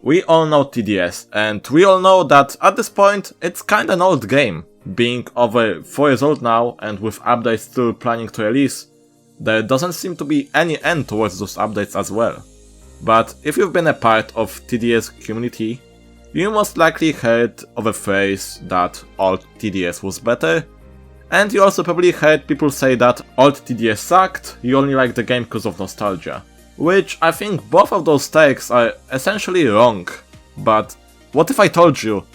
We all know TDS, and we all know that at this point it's kinda an old game. Being over 4 years old now, and with updates still planning to release, there doesn't seem to be any end towards those updates as well. But if you've been a part of TDS community, you most likely heard of a phrase that old TDS was better, and you also probably heard people say that old TDS sucked, you only like the game because of nostalgia. Which I think both of those takes are essentially wrong. But what if I told you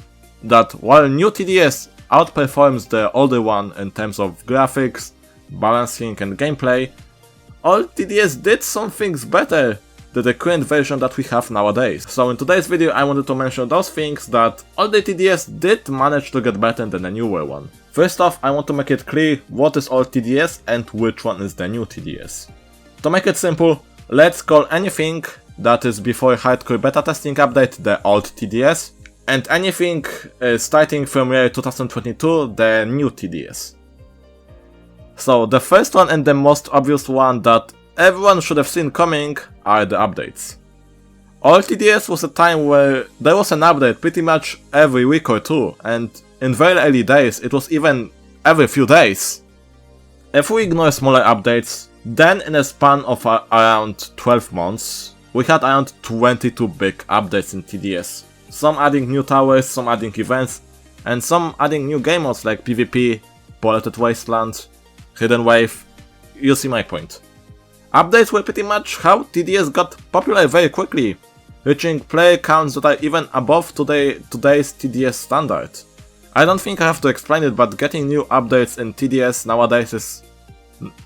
that while new TDS outperforms the older one in terms of graphics, balancing and gameplay, old TDS did some things better than the current version that we have nowadays. So in today's video I wanted to mention those things that older TDS did manage to get better than the newer one. First off, I want to make it clear what is old TDS and which one is the new TDS. To make it simple, let's call anything that is before hardcore beta testing update the old TDS, and anything starting from year 2022 the new TDS. So the first one and the most obvious one that everyone should have seen coming are the updates. Old TDS was a time where there was an update pretty much every week or two, and in very early days it was even every few days. If we ignore smaller updates, then in a span of around 12 months, we had around 22 big updates in TDS. Some adding new towers, some adding events, and some adding new game modes like PvP, Polluted Wasteland, Hidden Wave. You see my point. Updates were pretty much how TDS got popular very quickly, reaching player counts that are even above today's TDS standard. I don't think I have to explain it, but getting new updates in TDS nowadays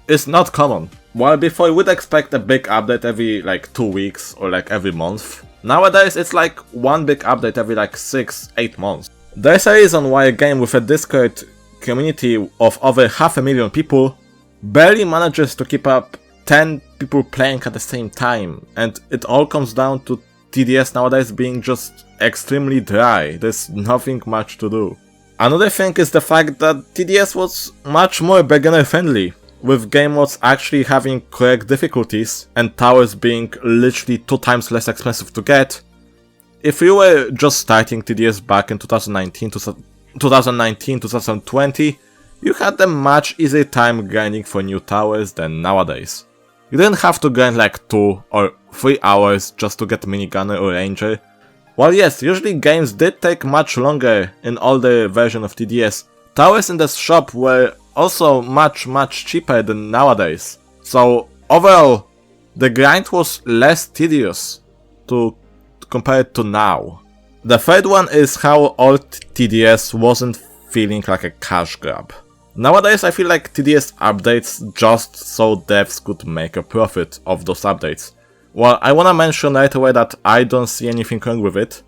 is not common. While before you would expect a big update every like 2 weeks or like every month, nowadays it's like one big update every like 6-8 months. There's a reason why a game with a Discord community of over 500,000 people barely manages to keep up 10 people playing at the same time, and it all comes down to TDS nowadays being just extremely dry. There's nothing much to do. Another thing is the fact that TDS was much more beginner friendly, with game modes actually having correct difficulties and towers being literally 2 times less expensive to get. If you were just starting TDS back in 2019-2020, you had a much easier time grinding for new towers than nowadays. You didn't have to grind like 2 or 3 hours just to get minigunner or ranger. While yes, usually games did take much longer in older version of TDS, towers in the shop were also much cheaper than nowadays. So overall, the grind was less tedious compared to now. The third one is how old TDS wasn't feeling like a cash grab. Nowadays I feel like TDS updates just so devs could make a profit of those updates. While I wanna mention right away that I don't see anything wrong with it,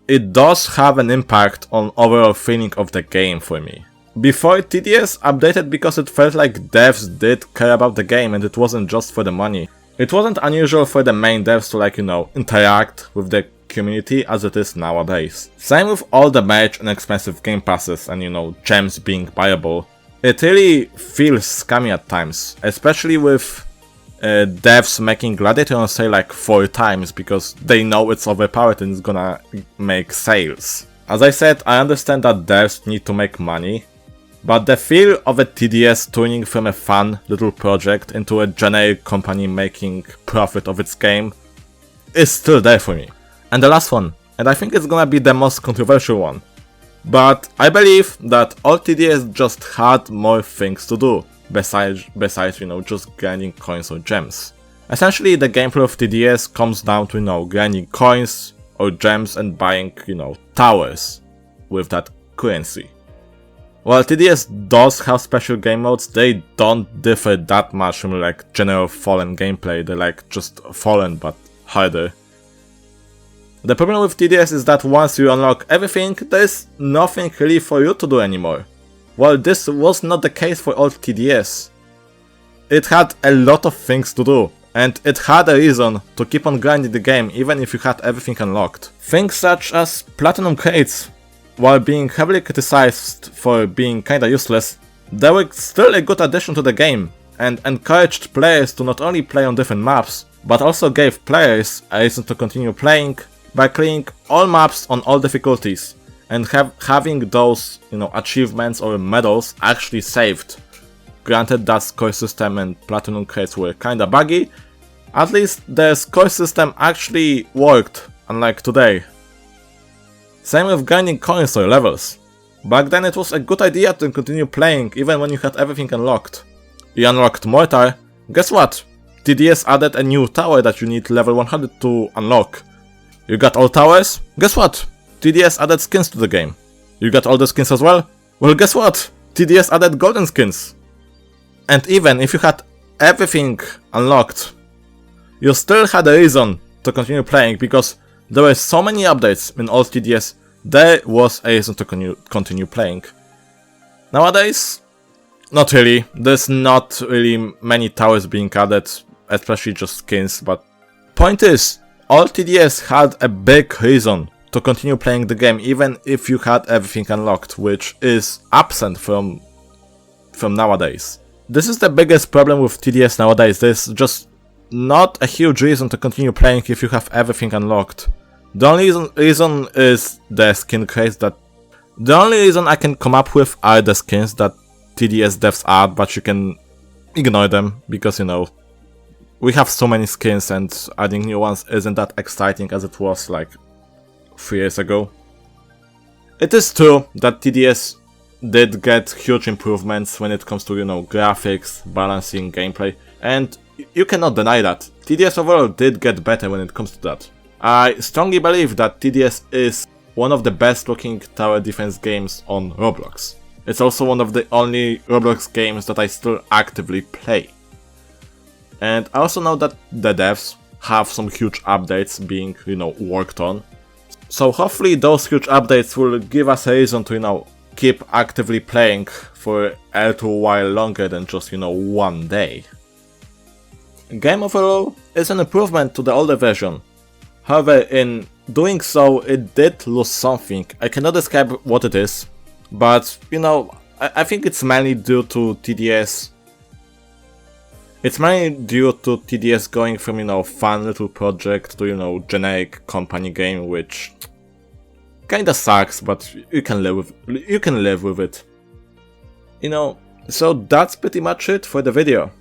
it does have an impact on overall feeling of the game for me. Before, TDS updated because it felt like devs did care about the game and it wasn't just for the money. It wasn't unusual for the main devs to like, interact with the community as it is nowadays. Same with all the merch and expensive game passes and gems being buyable. It really feels scammy at times, especially with devs making Gladiator on sale like 4 times because they know it's overpowered and it's gonna make sales. As I said, I understand that devs need to make money, but the feel of a TDS turning from a fun little project into a generic company making profit of its game is still there for me. And the last one, and I think it's gonna be the most controversial one, but I believe that old TDS just had more things to do besides just grinding coins or gems. Essentially the gameplay of TDS comes down to grinding coins or gems and buying towers with that currency. While TDS does have special game modes, they don't differ that much from like general Fallen gameplay. They're like just Fallen but harder. The problem with TDS is that once you unlock everything, there's nothing really for you to do anymore. While this was not the case for old TDS. It had a lot of things to do, and it had a reason to keep on grinding the game even if you had everything unlocked. Things such as platinum crates. While being heavily criticized for being kinda useless, they were still a good addition to the game, and encouraged players to not only play on different maps, but also gave players a reason to continue playing by clearing all maps on all difficulties and having those, achievements or medals actually saved. Granted that score system and platinum crates were kinda buggy, at least the score system actually worked, unlike today. Same with grinding coins or levels. Back then it was a good idea to continue playing even when you had everything unlocked. You unlocked Mortar, guess what? TDS added a new tower that you need level 100 to unlock. You got all towers? Guess what? TDS added skins to the game. You got all the skins as well? Well, guess what? TDS added golden skins. And even if you had everything unlocked, you still had a reason to continue playing because there were so many updates in old TDS, there was a reason to continue playing. Nowadays, not really. There's not really many towers being added, especially just skins, but point is, all TDS had a big reason to continue playing the game even if you had everything unlocked, which is absent from nowadays. This is the biggest problem with TDS nowadays. There's just not a huge reason to continue playing if you have everything unlocked. The only reason is the skin crates that... The only reason I can come up with are the skins that TDS devs add, but you can ignore them because, we have so many skins and adding new ones isn't that exciting as it was like 3 years ago. It is true that TDS did get huge improvements when it comes to, graphics, balancing, gameplay, and you cannot deny that. TDS overall did get better when it comes to that. I strongly believe that TDS is one of the best looking tower defense games on Roblox. It's also one of the only Roblox games that I still actively play. And I also know that the devs have some huge updates being, worked on. So hopefully those huge updates will give us a reason to, keep actively playing for a little while longer than just, one day. Game overall is an improvement to the older version. However, in doing so, it did lose something. I cannot describe what it is, but, I think it's mainly due to TDS. It's mainly due to TDS going from, fun little project to, generic company game, which kinda sucks, but you can live with it. So that's pretty much it for the video.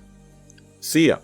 See ya.